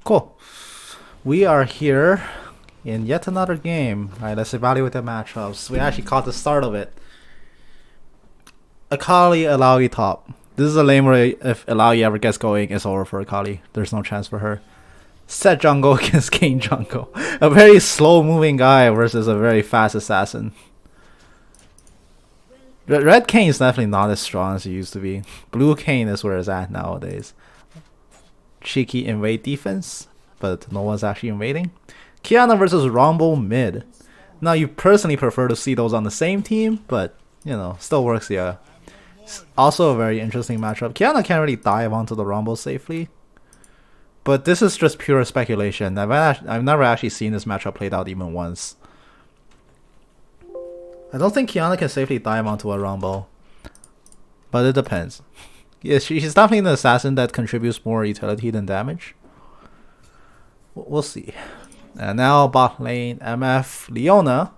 Cool. We are here in yet another game. Alright, let's evaluate the matchups. We actually caught the start of it. Akali, Alawi top. This is a lane where if Alawi ever gets going, it's over for Akali. There's no chance for her. Set jungle against Kane jungle. A very slow moving guy versus a very fast assassin. Red Kane is definitely not as strong as he used to be. Blue Kane is where it's at nowadays. Cheeky invade defense, but no one's actually invading. Kiana versus Rumble mid. Now you personally prefer to see those on the same team, but you know, still works, yeah. Also a very interesting matchup. Kiana can't really dive onto the Rumble safely. But this is just pure speculation. I've never actually seen this matchup played out even once. I don't think Kiana can safely dive onto a Rumble. But it depends. Yeah, she's definitely an assassin that contributes more utility than damage. We'll see. And now bot lane MF Leona.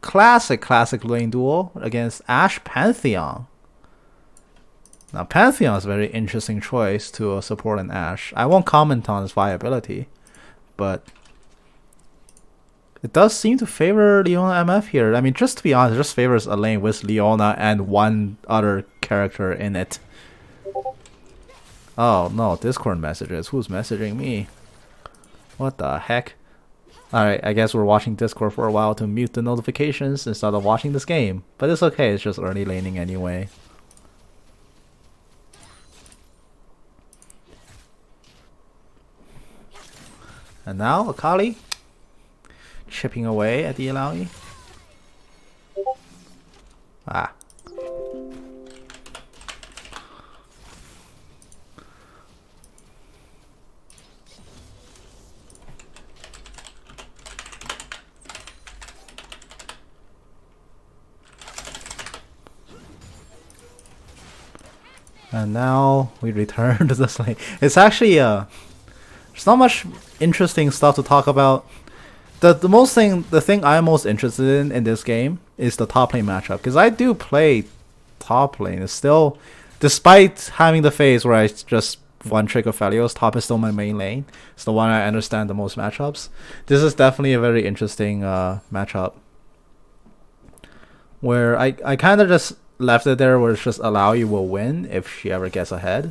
Classic lane duel against Ashe Pantheon. Now Pantheon is a very interesting choice to support an Ashe. I won't comment on its viability, but it does seem to favor Leona MF here. I mean, just to be honest, it just favors a lane with Leona and one other character in it. Oh no, Discord messages. Who's messaging me? What the heck? Alright, I guess we're watching Discord for a while to mute the notifications instead of watching this game. But it's okay, it's just early laning anyway. And now Akali chipping away at the Alawi. Ah. And now we return to this lane. It's actually there's not much interesting stuff to talk about. The thing I'm most interested in this game is the top lane matchup, because I do play top lane. It's still, despite having the phase where I just one trick of Felios, top is still my main lane. It's the one I understand the most matchups. This is definitely a very interesting matchup where I kind of just left it there where it's just Alawi will win if she ever gets ahead.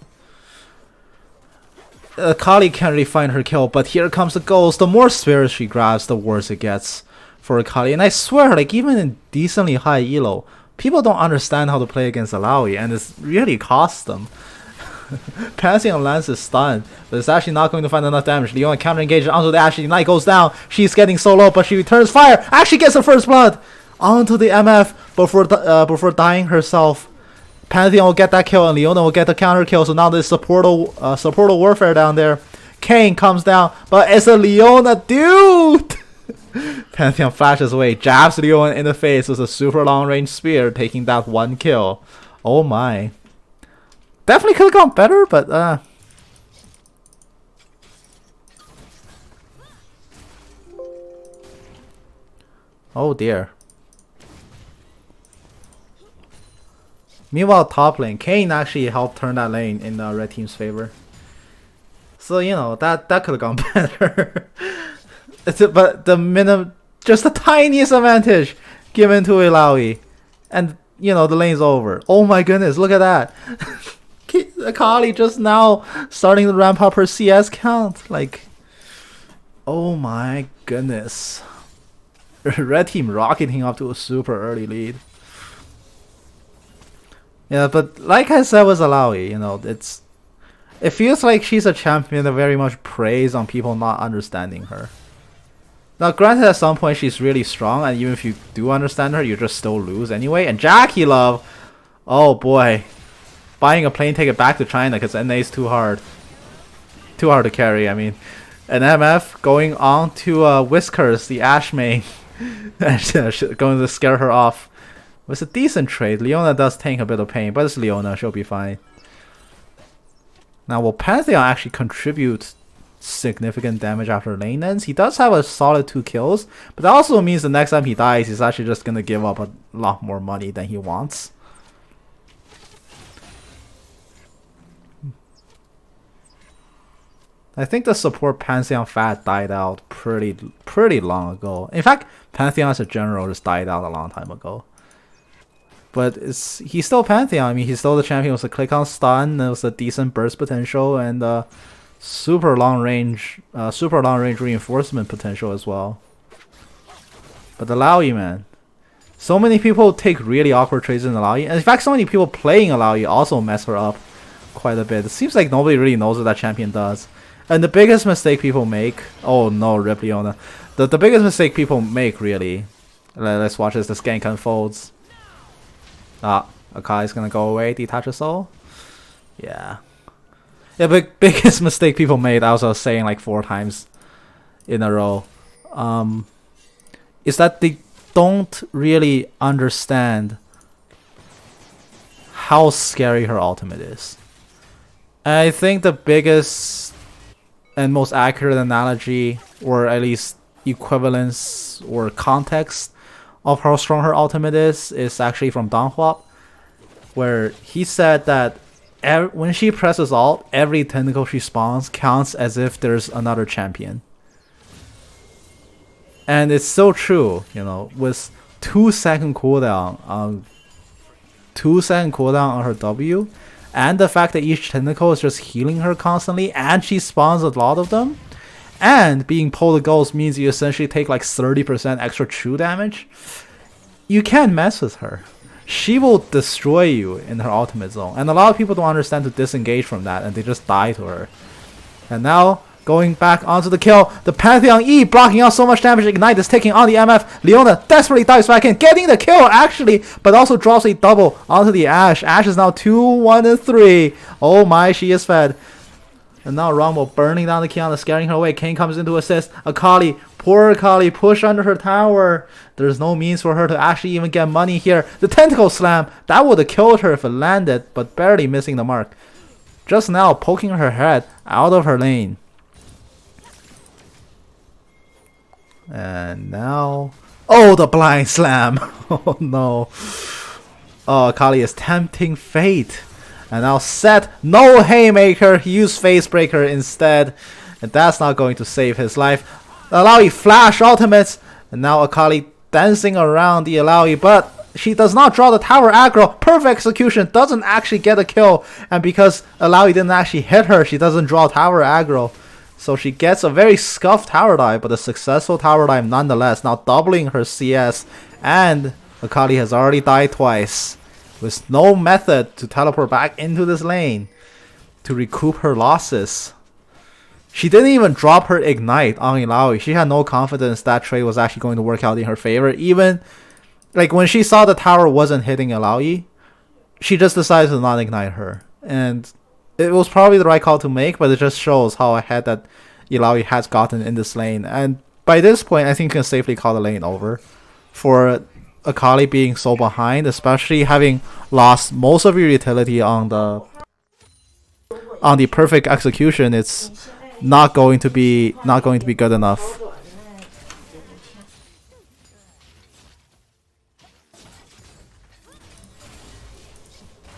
Akali can't really find her kill, but here comes the ghost. The more spirits she grabs, the worse it gets for Akali. And I swear, like, even in decently high elo, people don't understand how to play against Alawi, and it's really cost them. Pantheon lands is stunned, but it's actually not going to find enough damage. Leona counter engages onto the Ashe. Knight goes down. She's getting so low, but she returns fire. Actually gets her first blood onto the MF before dying herself. Pantheon will get that kill and Leona will get the counter kill. So now there's supportal warfare down there. Kane comes down, but it's a Leona, dude. Pantheon flashes away, jabs Leona in the face with a super long range spear, taking that one kill. Oh my. Definitely could have gone better, but oh dear. Meanwhile, top lane, Kane actually helped turn that lane in the red team's favor. So, you know, that could have gone better. But just the tiniest advantage given to Alawi. And, you know, the lane's over. Oh my goodness, look at that. Akali just now starting to ramp up her CS count. Like, oh my goodness. Red team rocketing up to a super early lead. Yeah, but like I said with Alawi, you know, it feels like she's a champion that very much preys on people not understanding her. Now, granted, at some point she's really strong, and even if you do understand her, you just still lose anyway. And Jackie Love, oh boy, buying a plane ticket back to China because NA is too hard to carry. I mean, an MF going on to Whiskers, the Ashe main, going to scare her off. It's a decent trade. Leona does take a bit of pain, but it's Leona. She'll be fine. Now, will Pantheon actually contribute significant damage after lane ends? He does have a solid 2 kills, but that also means the next time he dies, he's actually just going to give up a lot more money than he wants. I think the support Pantheon fad died out pretty long ago. In fact, Pantheon as a general just died out a long time ago. But he's still Pantheon. I mean, he's still the champion with a click on stun. There was a decent burst potential and super long range reinforcement potential as well. But the Laoyi, man, so many people take really awkward trades in the Laoyi, and in fact, so many people playing Laoyi also mess her up quite a bit. It seems like nobody really knows what that champion does. And the biggest mistake people make, oh no, rip Leona. The biggest mistake people make, really. Let's watch as this gank unfolds. Akali's gonna go away, detach a soul. Yeah. Yeah, biggest mistake people made, as I was saying like 4 times in a row, is that they don't really understand how scary her ultimate is. And I think the biggest and most accurate analogy, or at least equivalence or context of how strong her ultimate is actually from Donghua, where he said that when she presses ult, every tentacle she spawns counts as if there's another champion. And it's so true, you know, with 2-second cooldown on 2-second cooldown on her W, and the fact that each tentacle is just healing her constantly, and she spawns a lot of them, and being pulled to ghost means you essentially take like 30% extra true damage. You can't mess with her. She will destroy you in her ultimate zone. And a lot of people don't understand to disengage from that, and they just die to her. And now, going back onto the kill, the Pantheon E blocking out so much damage. Ignite is taking on the MF. Leona desperately dives back in, getting the kill actually, but also drops a double onto the Ashe. Ashe is now 2-1-3. Oh my, she is fed. And now Rumble burning down the Kiana, scaring her away. Kane comes in to assist. Akali, poor Akali, push under her tower. There's no means for her to actually even get money here. The tentacle slam, that would have killed her if it landed, but barely missing the mark. Just now poking her head out of her lane. And now, oh, the blind slam. Oh no. Oh, Akali is tempting fate. And now Set, no haymaker, he used facebreaker instead. And that's not going to save his life. Alawi flash ultimates. And now Akali dancing around the Alawi, but she does not draw the tower aggro. Perfect execution, doesn't actually get a kill. And because Alawi didn't actually hit her, she doesn't draw tower aggro. So she gets a very scuffed tower dive, but a successful tower dive nonetheless, now doubling her CS. And Akali has already died twice, with no method to teleport back into this lane to recoup her losses. She didn't even drop her ignite on Illaoi. She had no confidence that trade was actually going to work out in her favor. Even like when she saw the tower wasn't hitting Illaoi, she just decided to not ignite her. And it was probably the right call to make, but it just shows how ahead that Illaoi has gotten in this lane. And by this point, I think you can safely call the lane over for Akali being so behind, especially having lost most of your utility on the perfect execution. It's not going to be good enough.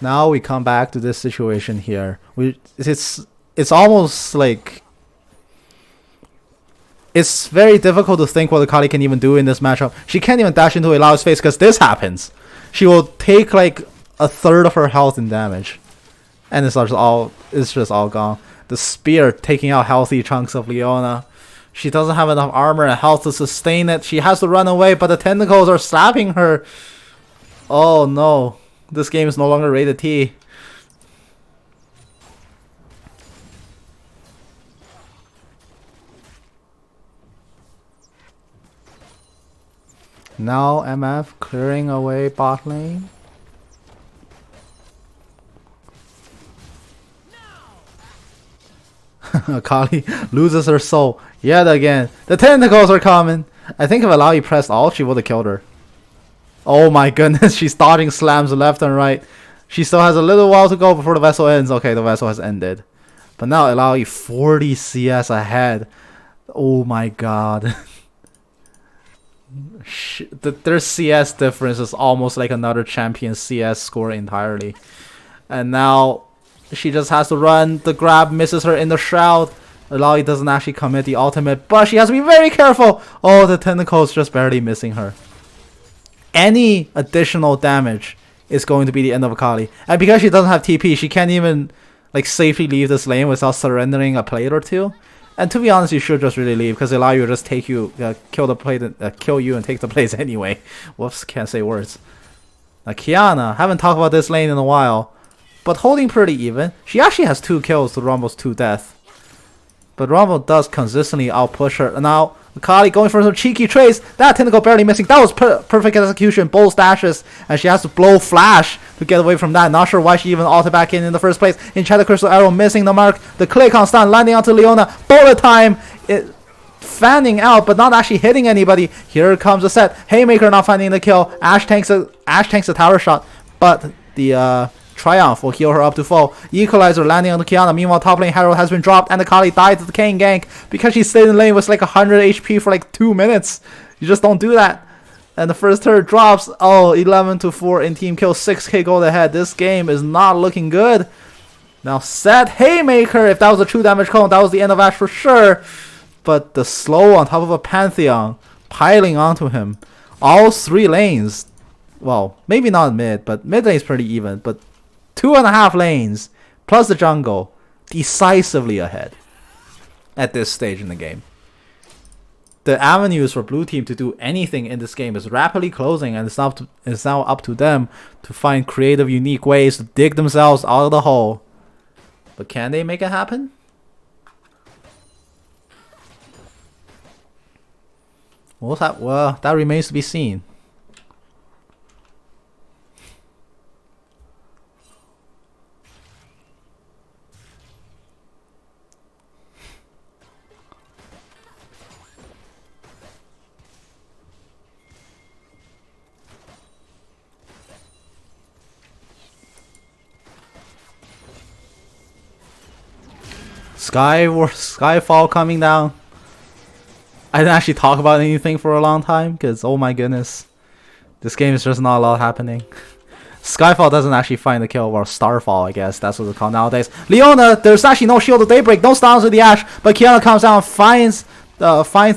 Now we come back to this situation here. It's almost like it's very difficult to think what Akali can even do in this matchup. She can't even dash into Illaoi's face because this happens. She will take like a third of her health in damage, and it's just all gone. The spear taking out healthy chunks of Leona. She doesn't have enough armor and health to sustain it. She has to run away, but the tentacles are slapping her. Oh no. This game is no longer rated T. Now MF clearing away bot lane. Akali loses her soul yet again. The tentacles are coming. I think if Alawi pressed ult, she would have killed her. Oh my goodness, she's dodging slams left and right. She still has a little while to go before the vessel ends. Okay, the vessel has ended. But now Alawi 40 CS ahead. Oh my god. Their CS difference is almost like another champion CS score entirely. And now she just has to run. The grab misses her in the shroud. Illaoi doesn't actually commit the ultimate, but she has to be very careful. Oh, the tentacles just barely missing her. Any additional damage is going to be the end of Akali. And because she doesn't have TP, she can't even like safely leave this lane without surrendering a plate or two. And to be honest, you should just really leave, because Illaoi will just take you, kill the plate, kill you and take the plates anyway. Whoops, can't say words. Now Qiyana, haven't talked about this lane in a while, but holding pretty even. She actually has 2 kills to Rumble's 2 death. But Rumble does consistently outpush her. Now, Akali going for some cheeky trades. That tentacle barely missing. That was perfect execution. Both dashes. And she has to blow flash to get away from that. Not sure why she even ulted back in the first place. Enchanted Crystal Arrow missing the mark. The click on stun landing onto Leona. Bullet time. Fanning out, but not actually hitting anybody. Here comes the set. Haymaker not finding the kill. Ashe tanks a tower shot. But the Triumph will heal her up to full. Equalizer landing on the Qiyana. Meanwhile, top lane Herald has been dropped, and Akali died to the Kayn gank because she stayed in lane with like 100 HP for like 2 minutes. You just don't do that. And the first turret drops. Oh, 11-4 in team kill. 6k gold ahead. This game is not looking good. Now, set Haymaker. If that was a true damage cone, that was the end of Ashe for sure. But the slow on top of a Pantheon piling onto him. All 3 lanes. Well, maybe not mid, but mid lane is pretty even. But 2.5 lanes plus the jungle decisively ahead at this stage in the game. The avenues for blue team to do anything in this game is rapidly closing, and it's now up to them to find creative, unique ways to dig themselves out of the hole. But can they make it happen? Well, that remains to be seen. Skyfall coming down. I didn't actually talk about anything for a long time because, oh my goodness, this game is just not a lot happening. Skyfall doesn't actually find the kill, or Starfall, I guess that's what it's called nowadays. Leona, there's actually no Shield of Daybreak, no stuns with the Ashe, but Qiyana comes down and finds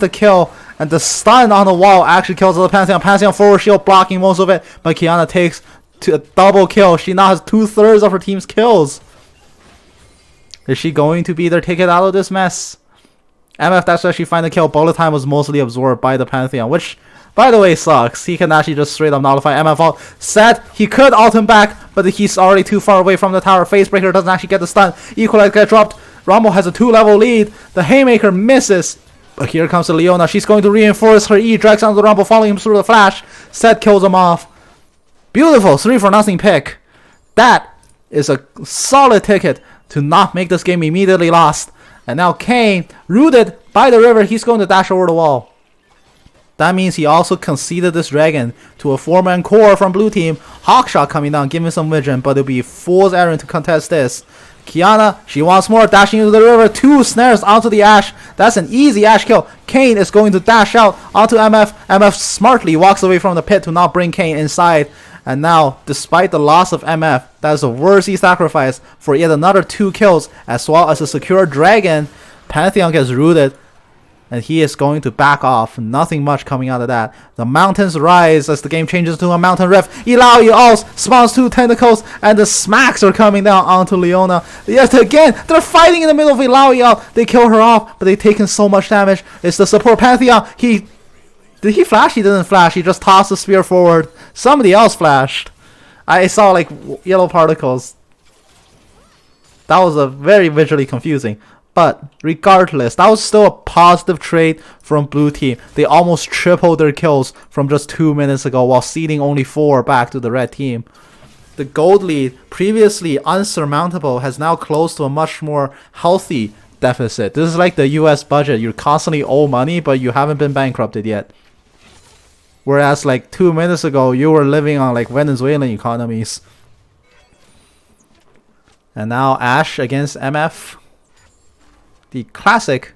the kill, and the stun on the wall actually kills the Pantheon. Pantheon forward shield blocking most of it, but Qiyana takes to a double kill. She now has 2/3 of her team's kills. Is she going to be their ticket out of this mess? MF, that's why she find the kill. Bullet time was mostly absorbed by the Pantheon, which, by the way, sucks. He can actually just straight up nullify MF ult. Set, he could ult him back, but he's already too far away from the tower. Facebreaker doesn't actually get the stun. Equalize get dropped. Rumble has a 2-level lead. The Haymaker misses. But here comes the Leona. She's going to reinforce her E. Drags onto the Rumble, following him through the flash. Set kills him off. Beautiful 3-for-nothing pick. That is a solid ticket to not make this game immediately lost. And now Kayn, rooted by the river, he's going to dash over the wall. That means he also conceded this dragon to a 4-man core from blue team. Hawkshot coming down, giving some vision, but it'll be fool's errand to contest this. Qiyana, she wants more, dashing into the river. 2 snares onto the Ashe. That's an easy Ashe kill. Kayn is going to dash out onto MF. MF smartly walks away from the pit to not bring Kayn inside. And now, despite the loss of MF, that is a worthy sacrifice for yet another 2 kills, as well as a secure dragon. Pantheon gets rooted, and he is going to back off. Nothing much coming out of that. The mountains rise as the game changes to a mountain rift. Illaoi also spawns 2 tentacles, and the smacks are coming down onto Leona. Yet again, they're fighting in the middle of Illaoi out. They kill her off, but they've taken so much damage. It's the support Pantheon. Did he flash? He didn't flash. He just tossed the spear forward. Somebody else flashed. I saw like yellow particles. That was a very visually confusing. But regardless, that was still a positive trade from blue team. They almost tripled their kills from just 2 minutes ago while ceding only 4 back to the red team. The gold lead, previously unsurmountable, has now closed to a much more healthy deficit. This is like the US budget. You constantly owe money, but you haven't been bankrupted yet. Whereas like 2 minutes ago, you were living on like Venezuelan economies. And now Ashe against MF. The classic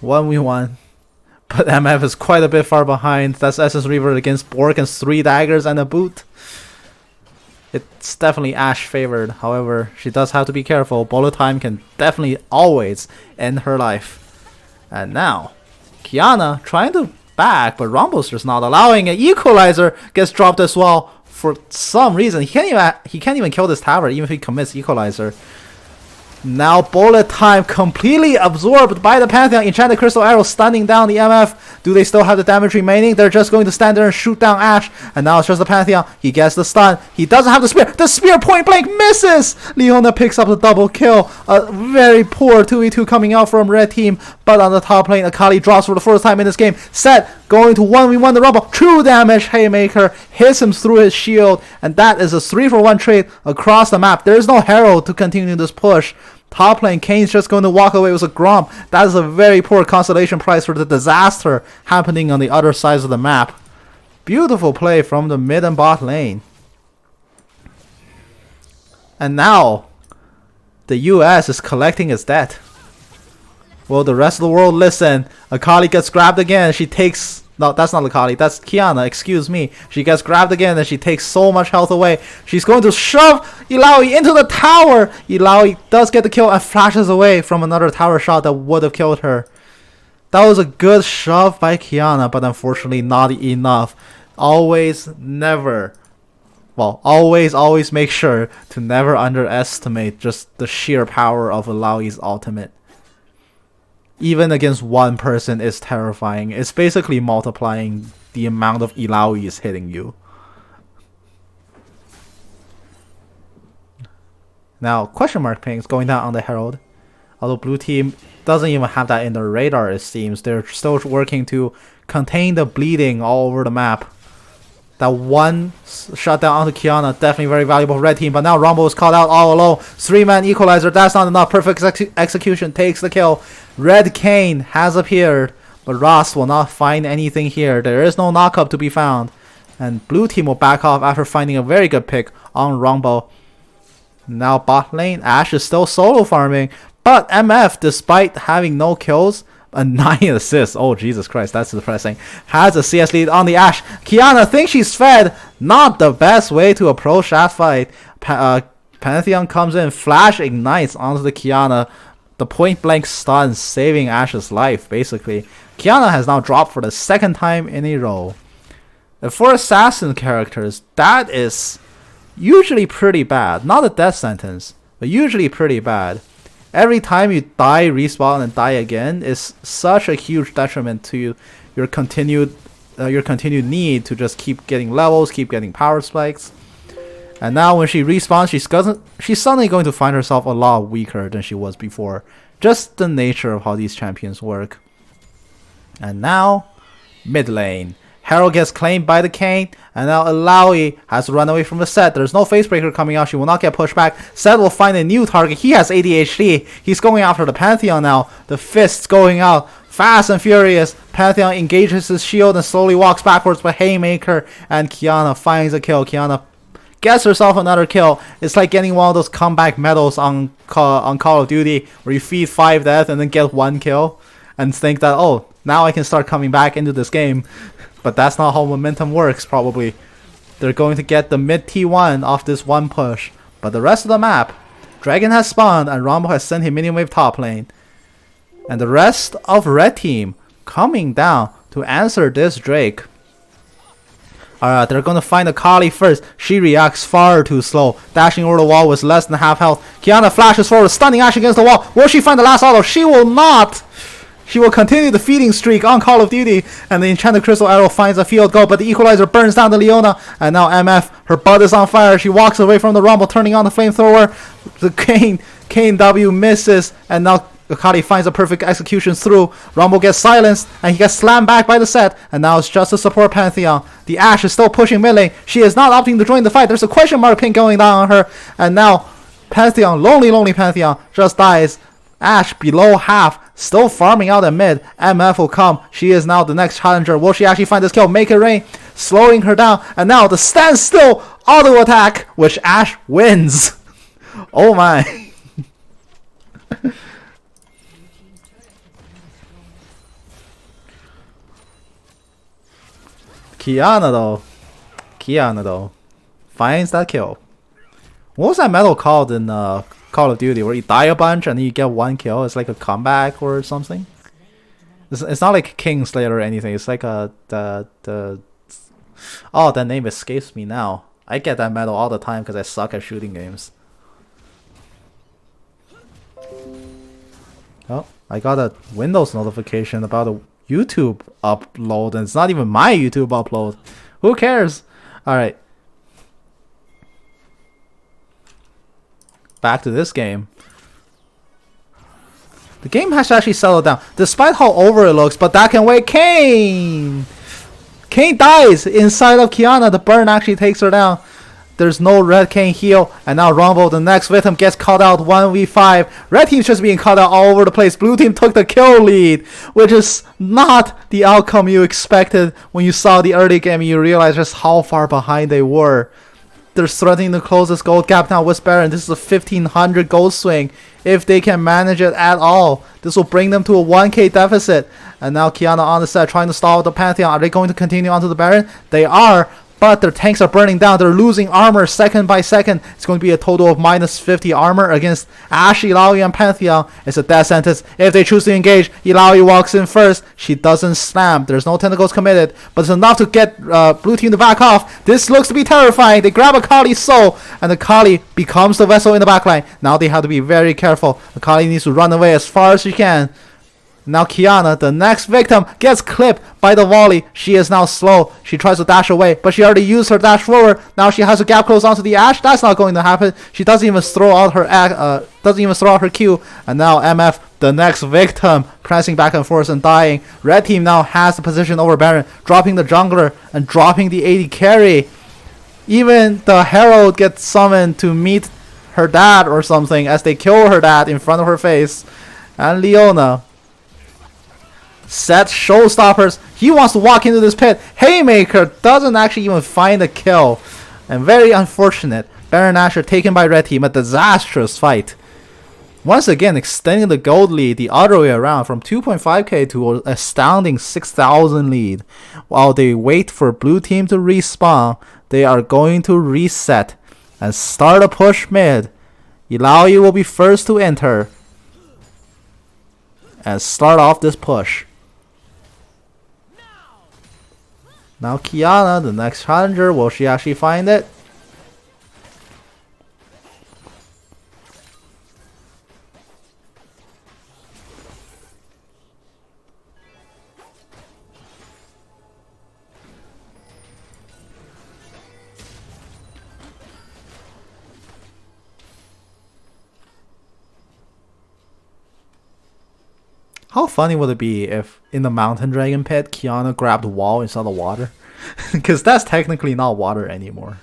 1v1. But MF is quite a bit far behind. That's Essence Reaver against Bork and 3 daggers and a boot. It's definitely Ashe favored. However, she does have to be careful. Bullet time can definitely always end her life. And now, Kiana trying to back, but Rumble's just not allowing it. Equalizer gets dropped as well. For some reason, he can't even kill this tower even if he commits Equalizer. Now bullet time completely absorbed by the Pantheon. Enchanted Crystal Arrow stunning down the MF. Do they still have the damage remaining? They're just going to stand there and shoot down Ashe. And now it's just the Pantheon. He gets the stun. He doesn't have the spear. The spear point blank misses. Leona picks up the double kill. A very poor 2v2 coming out from red team. But on the top lane, Akali drops for the first time in this game. Set going to 1v1 the Rumble. True damage. Haymaker hits him through his shield. And that is a 3-for-1 trade across the map. There is no Herald to continue this push. Top lane, Kane's just going to walk away with a Gromp. That is a very poor consolation prize for the disaster happening on the other sides of the map. Beautiful play from the mid and bot lane. And now, the US is collecting its debt. Will the rest of the world listen? Akali gets grabbed again. She takes... No, that's not Akali. That's Kiana. Excuse me. She gets grabbed again and she takes so much health away. She's going to shove Illaoi into the tower. Illaoi does get the kill and flashes away from another tower shot that would have killed her. That was a good shove by Kiana, but unfortunately not enough. Always, never... Well, always make sure to never underestimate just the sheer power of Illaoi's ultimate. Even against one person is terrifying. It's basically multiplying the amount of Illaois hitting you. Now, question mark pings going down on the Herald. Although blue team doesn't even have that in their radar, it seems. They're still working to contain the bleeding all over the map. That one shutdown onto Kiana, definitely very valuable for red team. But now Rumble is called out all alone. 3-man equalizer, that's not enough. Perfect execution takes the kill. Red Kane has appeared, but Ross will not find anything here. There is no knockup to be found. And blue team will back off after finding a very good pick on Rumble. Now bot lane, Ashe is still solo farming. But MF, despite having no kills, a 9 assists. Oh, Jesus Christ, that's depressing. Has a CS lead on the Ashe. Kiana thinks she's fed. Not the best way to approach that fight. Pantheon comes in, flash ignites onto the Kiana. The point blank stun, saving Ashe's life, basically. Kiana has now dropped for the second time in a row. And for assassin characters, that is usually pretty bad. Not a death sentence, but usually pretty bad. Every time you die, respawn, and die again is such a huge detriment to your continued need to just keep getting levels, keep getting power spikes. And now when she respawns, she's suddenly going to find herself a lot weaker than she was before. Just the nature of how these champions work. And now, mid lane. Herald gets claimed by the Kane, and now Illaoi has to run away from the Set. There's no facebreaker coming out. She will not get pushed back. Set will find a new target. He has ADHD. He's going after the Pantheon now. The fists going out. Fast and furious. Pantheon engages his shield and slowly walks backwards, but Haymaker and Kiana finds a kill. Kiana gets herself another kill. It's like getting one of those comeback medals on Call of Duty where you feed 5 death and then get 1 kill and think that, oh, now I can start coming back into this game. But that's not how momentum works, probably. They're going to get the mid T1 off this one push. But the rest of the map, Dragon has spawned and Rumble has sent him minion wave top lane. And the rest of red team coming down to answer this Drake. Alright, they're going to find Akali first. She reacts far too slow. Dashing over the wall with less than half health. Kiana flashes forward, stunning Ashe against the wall. Will she find the last auto? She will not! She will continue the feeding streak on Call of Duty, and the Enchanted Crystal Arrow finds a field goal, but the Equalizer burns down the Leona, and now MF, her butt is on fire. She walks away from the Rumble, turning on the Flamethrower. The Kane W misses, and now Akali finds a perfect execution through. Rumble gets silenced, and he gets slammed back by the Set, and now it's just a support Pantheon. The Ashe is still pushing mid lane. She is not opting to join the fight. There's a question mark pin going down on her, and now Pantheon, lonely Pantheon, just dies. Ashe below half, still farming out at mid. MF will come. She is now the next challenger. Will she actually find this kill? Make it rain. Slowing her down. And now the standstill auto attack, which Ashe wins. Oh my. Kiana though finds that kill. What was that medal called in Call of Duty, where you die a bunch and then you get 1 kill? It's like a comeback or something. It's not like Kingslayer or anything. It's like the oh, that name escapes me now. I get that medal all the time because I suck at shooting games. Oh, I got a Windows notification about a YouTube upload, and it's not even my YouTube upload. Who cares? Alright. Back to this game. The game has actually settled down, despite how over it looks, but that can wait. Kane! Kane dies inside of Kiana. The burn actually takes her down. There's no red Kane heal, and now Rumble, the next victim, gets caught out 1v5. Red team's just being caught out all over the place. Blue team took the kill lead, which is not the outcome you expected when you saw the early game and you realize just how far behind they were. They're threatening to close this gold gap now with Baron. This is a 1500 gold swing. If they can manage it at all, this will bring them to a 1k deficit. And now Kiana on the set trying to stall the Pantheon. Are they going to continue onto the Baron? They are. But their tanks are burning down. They're losing armor second by second. It's going to be a total of minus 50 armor against Ashe, Illaoi, and Pantheon. It's a death sentence. If they choose to engage, Illaoi walks in first. She doesn't slam. There's no tentacles committed. But it's enough to get blue team to back off. This looks to be terrifying. They grab Akali's soul. And Akali becomes the vessel in the backline. Now they have to be very careful. Akali needs to run away as far as she can. Now Kiana, the next victim, gets clipped by the volley. She is now slow. She tries to dash away, but she already used her dash forward. Now she has a gap close onto the Ashe. That's not going to happen. She doesn't even throw out her Q. And now MF, the next victim, prancing back and forth and dying. Red team now has the position over Baron, dropping the jungler and dropping the AD carry. Even the Herald gets summoned to meet her dad or something as they kill her dad in front of her face. And Leona set showstoppers. He wants to walk into this pit. Haymaker doesn't actually even find a kill. And very unfortunate. Baron Nashor taken by red team. A disastrous fight. Once again extending the gold lead the other way around from 2.5k to an astounding 6,000 lead. While they wait for blue team to respawn, they are going to reset and start a push mid. Illaoi will be first to enter and start off this push. Now Kiana, the next challenger, will she actually find it? How funny would it be if in the Mountain Dragon pit, Kiana grabbed the wall instead of water? Because that's technically not water anymore.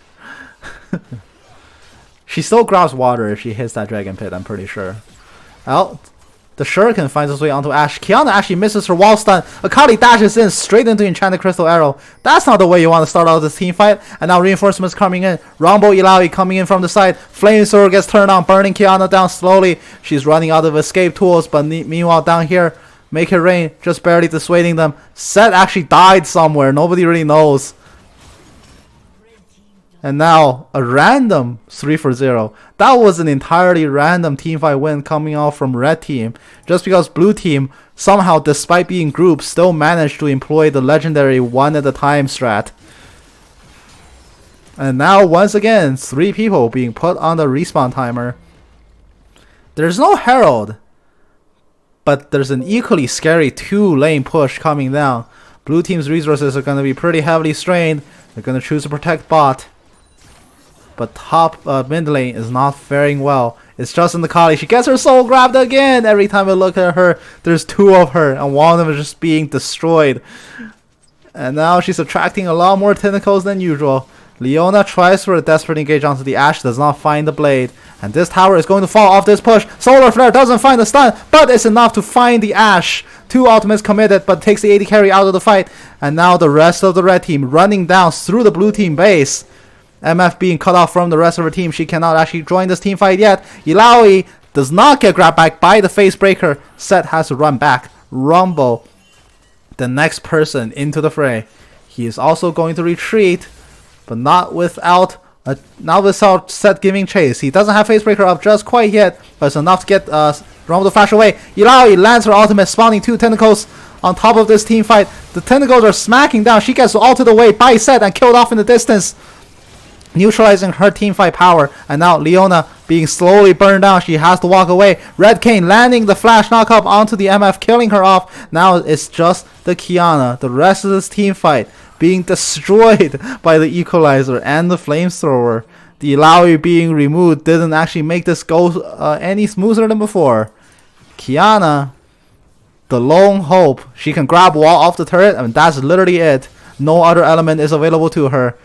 She still grabs water if she hits that Dragon pit, I'm pretty sure. Well, the Shuriken finds its way onto Ashe. Kiana actually misses her wall stun. Akali dashes in straight into Enchanted Crystal Arrow. That's not the way you want to start out this team fight. And now reinforcements coming in. Rumble Illaoi coming in from the side. Flame Sword gets turned on, burning Kiana down slowly. She's running out of escape tools, but meanwhile down here, Make It Rain just barely dissuading them. Set actually died somewhere. Nobody really knows. And now a random 3-for-0. That was an entirely random teamfight win coming out from red team. Just because blue team somehow, despite being grouped, still managed to employ the legendary one at a time strat. And now once again, 3 people being put on the respawn timer. There's no Herald, but there's an equally scary 2-lane push coming down. Blue team's resources are going to be pretty heavily strained. They're going to choose to protect bot. But top mid lane is not faring well. It's just in the Kali. She gets her soul grabbed again. Every time I look at her, there's 2 of her, and one of them is just being destroyed. And now she's attracting a lot more tentacles than usual. Leona tries for a desperate engage onto the Ashe, does not find the blade. And this tower is going to fall off this push. Solar Flare doesn't find the stun, but it's enough to find the Ashe. 2 ultimates committed, but takes the AD carry out of the fight. And now the rest of the red team running down through the blue team base. MF being cut off from the rest of her team. She cannot actually join this team fight yet. Illaoi does not get grabbed back by the face breaker. Set has to run back. Rumble, the next person into the fray. He is also going to retreat, but not without Now without Set giving chase. He doesn't have Facebreaker up just quite yet, but it's enough to get Rumble to flash away. Illaoi lands her ultimate, spawning 2 tentacles on top of this team fight. The tentacles are smacking down. She gets ulted away by Set and killed off in the distance, neutralizing her team fight power. And now Leona being slowly burned down. She has to walk away. Red Kayn landing the flash knockup onto the MF, killing her off. Now it's just the Qiyana. The rest of this team fight being destroyed by the equalizer and the flamethrower. The Illaoi being removed didn't actually make this go any smoother than before. Qiyana, the lone hope. She can grab wall off the turret, and that's literally it. No other element is available to her,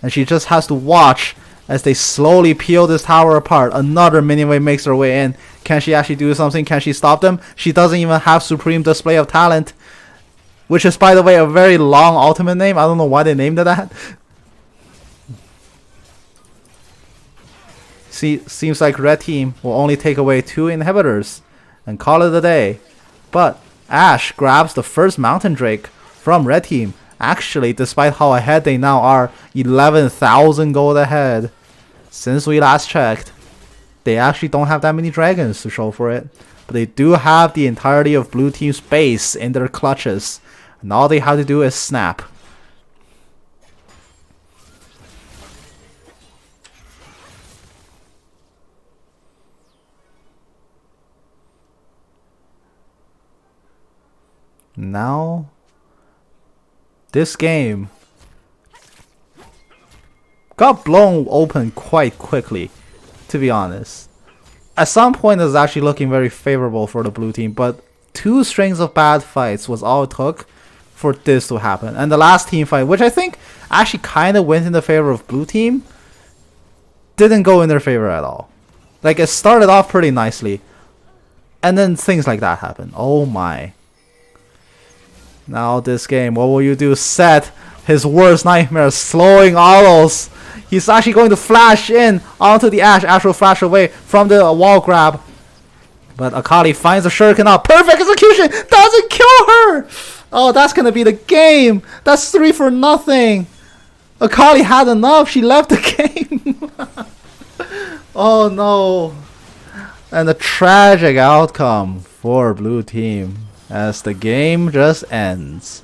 and she just has to watch as they slowly peel this tower apart. Another minion wave makes her way in. Can she actually do something? Can she stop them? She doesn't even have Supreme Display of Talent, which is, by the way, a very long ultimate name. I don't know why they named it that. See, seems like red team will only take away 2 inhibitors and call it a day. But Ashe grabs the first Mountain Drake from red team. Actually, despite how ahead they now are, 11,000 gold ahead. Since we last checked, they actually don't have that many dragons to show for it. But they do have the entirety of blue team's base in their clutches. And all they have to do is snap. Now, this game got blown open quite quickly, to be honest. At some point, it was actually looking very favorable for the blue team, but 2 strings of bad fights was all it took for this to happen. And the last team fight, which I think actually kind of went in the favor of blue team, didn't go in their favor at all. Like, it started off pretty nicely, and then things like that happen. Oh my. Now this game, what will you do? Set, his worst nightmare, slowing autos. He's actually going to flash in onto the Ashe. Ashe will flash away from the wall grab. But Akali finds a shuriken out. Perfect execution! Doesn't kill her! Oh, that's gonna be the game! That's 3 for nothing! Akali had enough, she left the game! Oh no! And a tragic outcome for blue team, as the game just ends.